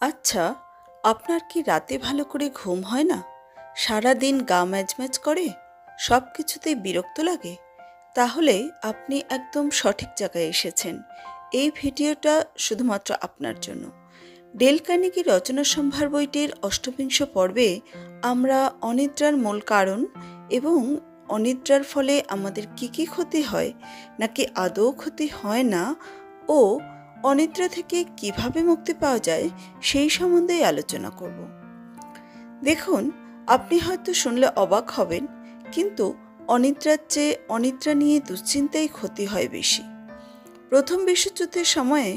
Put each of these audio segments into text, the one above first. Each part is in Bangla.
আচ্ছা, আপনার কি রাতে ভালো করে ঘুম হয় না? সারাদিন গা ম্যাজম্যাজ করে? সব কিছুতেই বিরক্ত লাগে? তাহলে আপনি একদম সঠিক জায়গায় এসেছেন। এই ভিডিওটা শুধুমাত্র আপনার জন্য। ডেল কার্নেগি রচনা সম্ভার বইটির অষ্টবিংশ পর্বে আমরা অনিদ্রার মূল কারণ এবং অনিদ্রার ফলে আমাদের কি ক্ষতি হয় নাকি আদৌ ক্ষতি হয় না ও অনিদ্রা থেকে কিভাবে মুক্তি পাওয়া যায় সেই সম্বন্ধেই আলোচনা করব। দেখুন, আপনি হয়তো শুনলে অবাক হবেন, কিন্তু অনিদ্রার চেয়ে অনিদ্রা নিয়ে দুশ্চিন্তাই ক্ষতি হয় বেশি। প্রথম বিশ্বযুদ্ধের সময়ে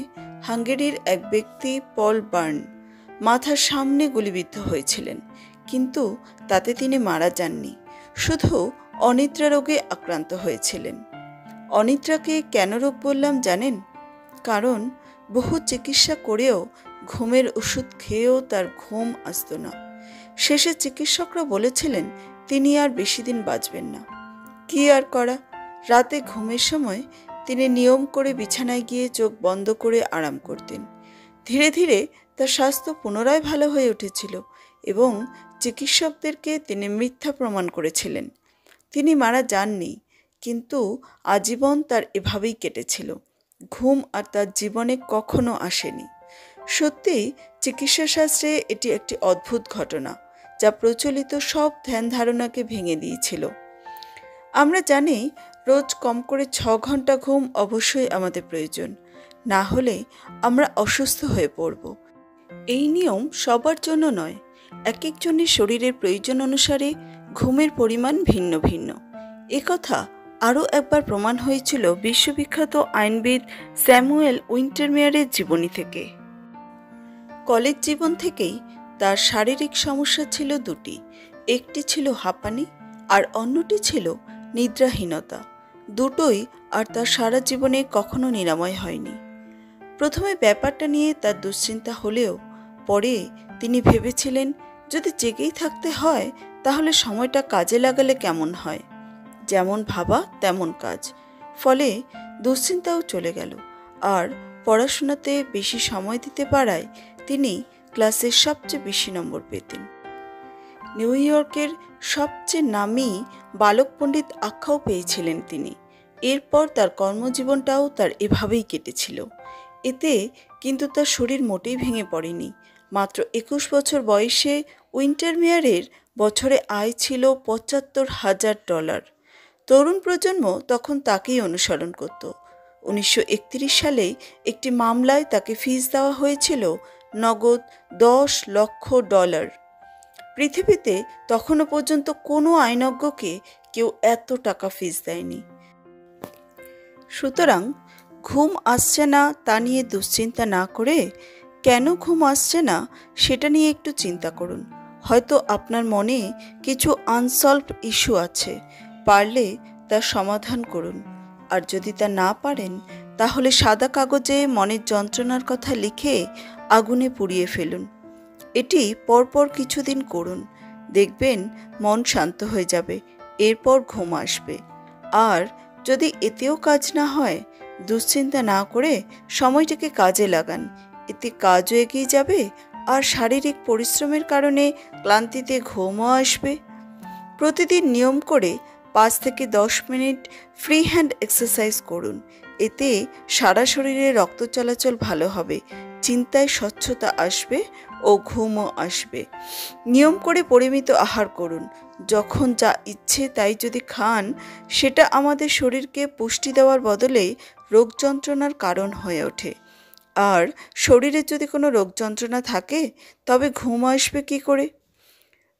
হাঙ্গেরির এক ব্যক্তি পল বার্ন মাথার সামনে গুলিবিদ্ধ হয়েছিলেন, কিন্তু তাতে তিনি মারা যাননি, শুধু অনিদ্রা রোগে আক্রান্ত হয়েছিলেন। অনিদ্রাকে কেন রোগ বললাম জানেন? কারণ বহু চিকিৎসা করেও ঘুমের ওষুধ খেয়েও তার ঘুম আসত না। শেষে চিকিৎসকরা বলেছিলেন তিনি আর বেশি দিন বাঁচবেন না। কি আর করা, রাতে ঘুমের সময় তিনি নিয়ম করে বিছানায় গিয়ে চোখ বন্ধ করে আরাম করতেন। ধীরে ধীরে তার স্বাস্থ্য পুনরায় ভালো হয়ে উঠেছিল এবং চিকিৎসকদেরকে তিনি মিথ্যা প্রমাণ করেছিলেন। তিনি মারা যাননি, কিন্তু আজীবন তার এভাবেই কেটেছিল। ঘুম আর তার জীবনে কখনো আসেনি। সত্যিই চিকিৎসাশাস্ত্রে এটি একটি অদ্ভুত ঘটনা, যা প্রচলিত সব ধ্যান ধারণাকে ভেঙে দিয়েছিল। আমরা জানি রোজ কম করে 6 ঘন্টা ঘুম অবশ্যই আমাদের প্রয়োজন, না হলে আমরা অসুস্থ হয়ে পড়ব। এই নিয়ম সবার জন্য নয়, এক একজনের শরীরের প্রয়োজন অনুসারে ঘুমের পরিমাণ ভিন্ন ভিন্ন। একথা আরও একবার প্রমাণ হয়েছিল বিশ্ববিখ্যাত আইনবিদ স্যামুয়েল উইন্টারমেয়ারের জীবনী থেকে। কলেজ জীবন থেকেই তার শারীরিক সমস্যা ছিল দুটি, একটি ছিল হাঁপানি আর অন্যটি ছিল নিদ্রাহীনতা। দুটোই আর তার সারা জীবনে কখনো নিরাময় হয়নি। প্রথমে ব্যাপারটা নিয়ে তার দুশ্চিন্তা হলেও পরে তিনি ভেবেছিলেন, যদি জেগেই থাকতে হয় তাহলে সময়টা কাজে লাগালে কেমন হয়। যেমন ভাবা তেমন কাজ। ফলে দুশ্চিন্তাও চলে গেল, আর পড়াশোনাতে বেশি সময় দিতে পারায় তিনি ক্লাসের সবচেয়ে বেশি নম্বর পেতেন। নিউ ইয়র্কের সবচেয়ে নামী বালক পণ্ডিত আখ্যাও পেয়েছিলেন তিনি। এরপর তার কর্মজীবনটাও তার এভাবেই কেটেছিল। এতে কিন্তু তার শরীর মোটেই ভেঙে পড়েনি। মাত্র 21 বছর বয়সে উইন্টারমেয়ারের বছরে আয় ছিল $75,000। তরুণ প্রজন্ম তখন তাকেই অনুসরণ করত। 1931 সালে একটি মামলায় তাকে ফিস দেওয়া হয়েছিল নগদ $10 লক্ষ। পৃথিবীতে তখনও পর্যন্ত কোনো আইনজ্ঞকে কেউ এত টাকা ফিস দেয়নি। সুতরাং ঘুম আসছে না তা নিয়ে দুশ্চিন্তা না করে কেন ঘুম আসছে না সেটা নিয়ে একটু চিন্তা করুন। হয়তো আপনার মনে কিছু আনসলভড ইস্যু আছে, পারলে তার সমাধান করুন। আর যদি তা না পারেন, তাহলে সাদা কাগজে মনের যন্ত্রণার কথা লিখে আগুনে পুড়িয়ে ফেলুন। এটি পরপর কিছুদিন করুন, দেখবেন মন শান্ত হয়ে যাবে, এরপর ঘুম আসবে। আর যদি এতেও কাজ না হয়, দুশ্চিন্তা না করে সময়টাকে কাজে লাগান। এতে কাজও এগিয়ে যাবে আর শারীরিক পরিশ্রমের কারণে ক্লান্তিতে ঘুমও আসবে। প্রতিদিন নিয়ম করে 5 থেকে 10 মিনিট ফ্রি হ্যান্ড এক্সারসাইজ করুন। এতে সারা শরীরে রক্ত চলাচল ভালো হবে, চিন্তায় স্বচ্ছতা আসবে ও ঘুমও আসবে। নিয়ম করে পরিমিত আহার করুন। যখন যা ইচ্ছে তাই যদি খান, সেটা আমাদের শরীরকে পুষ্টি দেওয়ার বদলে রোগ যন্ত্রণার কারণ হয়ে ওঠে। আর শরীরে যদি কোনো রোগ যন্ত্রণা থাকে, তবে ঘুম আসবে কী করে?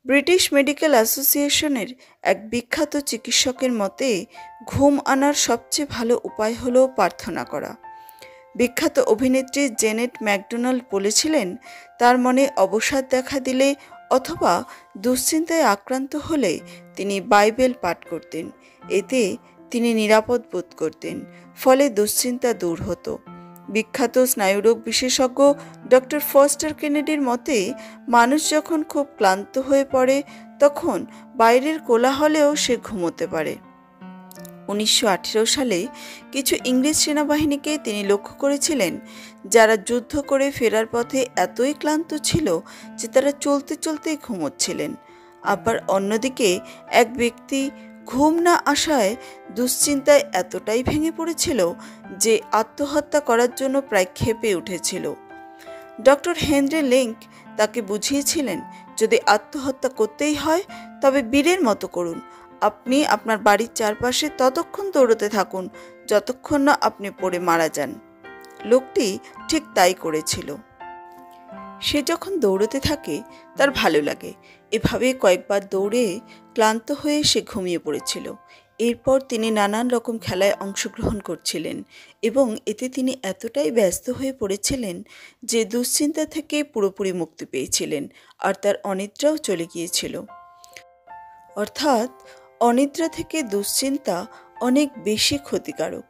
ব্রিটিশ মেডিকেল অ্যাসোসিয়েশনের এক বিখ্যাত চিকিৎসকের মতে ঘুম আনার সবচেয়ে ভালো উপায় হলো প্রার্থনা করা। বিখ্যাত অভিনেত্রী জেনেট ম্যাকডোনাল্ড বলেছিলেন, তার মনে অবসাদ দেখা দিলে অথবা দুশ্চিন্তায় আক্রান্ত হলে তিনি বাইবেল পাঠ করতেন। এতে তিনি নিরাপদ বোধ করতেন, ফলে দুশ্চিন্তা দূর হতো। বিখ্যাত স্নায়ুরোগ বিশেষজ্ঞ ডক্টর ফস্টার কেনেডির মতে, মানুষ যখন খুব ক্লান্ত হয়ে পড়ে তখন বাইরের কোলাহলেও সে ঘুমোতে পারে। 1918 সালে কিছু ইংরেজ সেনাবাহিনীকে তিনি লক্ষ্য করেছিলেন যারা যুদ্ধ করে ফেরার পথে এতই ক্লান্ত ছিল যে তারা চলতে চলতেই ঘুমোচ্ছিলেন। আবার অন্যদিকে এক ব্যক্তি ঘুম না আসায় দুশ্চিন্তায় এতটাই ভেঙে পড়েছিল যে আত্মহত্যা করার জন্য প্রায় ক্ষেপে উঠেছিল। ডক্টর হেনরি লিঙ্ক তাকে বুঝিয়েছিলেন, যদি আত্মহত্যা করতেই হয় তবে বীরের মতো করুন। আপনি আপনার বাড়ির চারপাশে ততক্ষণ দৌড়তে থাকুন যতক্ষণ না আপনি পড়ে মারা যান। লোকটি ঠিক তাই করেছিল। সে যখন দৌড়তে থাকে তার ভালো লাগে। এভাবে কয়েকবার দৌড়ে ক্লান্ত হয়ে সে ঘুমিয়ে পড়েছিল। এরপর তিনি নানান রকম খেলায় অংশগ্রহণ করছিলেন এবং এতে তিনি এতটাই ব্যস্ত হয়ে পড়েছিলেন যে দুশ্চিন্তা থেকে পুরোপুরি মুক্তি পেয়েছিলেন, আর তার অনিদ্রাও চলে গিয়েছিল। অর্থাৎ অনিদ্রা থেকে দুশ্চিন্তা অনেক বেশি ক্ষতিকারক।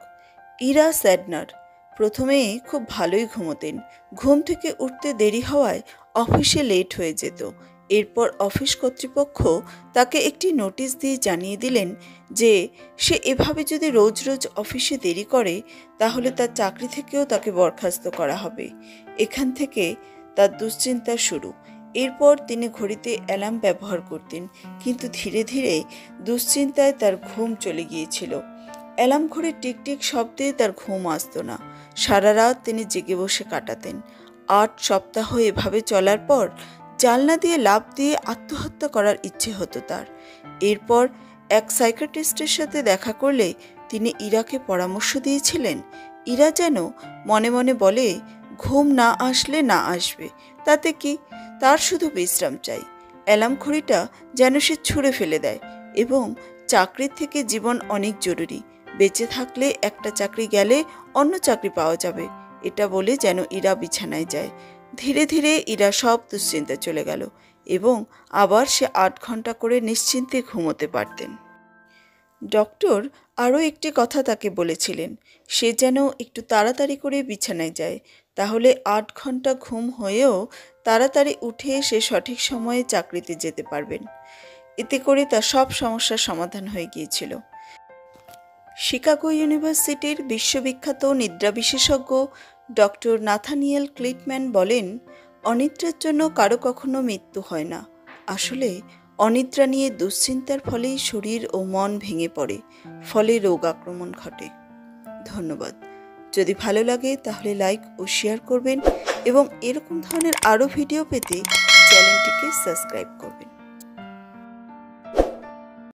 ইরা স্যাডনার প্রথমে খুব ভালোই ঘুমোতেন। ঘুম থেকে উঠতে দেরি হওয়ায় অফিসে লেট হয়ে যেত। এরপর অফিস কর্তৃপক্ষ তাকে একটি নোটিশ দিয়ে জানিয়ে দিলেন যে সে এভাবে যদি রোজ রোজ অফিসে দেরি করে তাহলে তার চাকরি থেকেও তাকে বরখাস্ত করা হবে। এখান থেকে তার দুশ্চিন্তা শুরু। এরপর তিনি ঘড়িতে অ্যালার্ম ব্যবহার করতেন, কিন্তু ধীরে ধীরে দুশ্চিন্তায় তার ঘুম চলে গিয়েছিল। অ্যালার্ম ঘড়ির টিকটিক শব্দে তার ঘুম আসত না। সারা রাত তিনি জেগে বসে কাটাতেন। 8 সপ্তাহ এভাবে চলার পর জানলা দিয়ে লাফ দিয়ে আত্মহত্যা করার ইচ্ছে হতো তার। এরপর এক সাইকিয়াট্রিস্টের সাথে দেখা করলে তিনি ইরাকে পরামর্শ দিয়েছিলেন। ইরা যেন মনে মনে বলে, ঘুম না আসলে না আসবে, তাতে কি, তার শুধু বিশ্রাম চাই। অ্যালার্ম ঘড়িটা যেন সে ছুঁড়ে ফেলে দেয় এবং চাকরির থেকে জীবন অনেক জরুরি, বেঁচে থাকলে একটা চাকরি গেলে অন্য চাকরি পাওয়া যাবে, এটা বলে যেন ইরা বিছানায় যায়। ধীরে ধীরে ইরা সব দুশ্চিন্তা চলে গেল এবং আবার সে 8 ঘন্টা করে নিশ্চিন্তে ঘুমোতে পারতেন। ডক্টর আরও একটি কথা তাকে বলেছিলেন, সে যেন একটু তাড়াতাড়ি করে বিছানায় যায়, তাহলে 8 ঘন্টা ঘুম হয়েও তাড়াতাড়ি উঠে সে সঠিক সময়ে চাকরিতে যেতে পারবেন। এতে করে তার সব সমস্যার সমাধান হয়ে গিয়েছিল। শিকাগো ইউনিভার্সিটির বিশ্ববিখ্যাত নিদ্রা বিশেষজ্ঞ ডক্টর নাথানিয়েল ক্লিটম্যান বলেন, অনিদ্রার জন্য কারো কখনো মৃত্যু হয় না। আসলে অনিদ্রা নিয়ে দুশ্চিন্তার ফলেই শরীর ও মন ভেঙে পড়ে, ফলে রোগ আক্রমণ ঘটে। ধন্যবাদ। যদি ভালো লাগে তাহলে লাইক ও শেয়ার করবেন এবং এরকম ধরনের আরও ভিডিও পেতে চ্যানেলটিকে সাবস্ক্রাইব করবেন।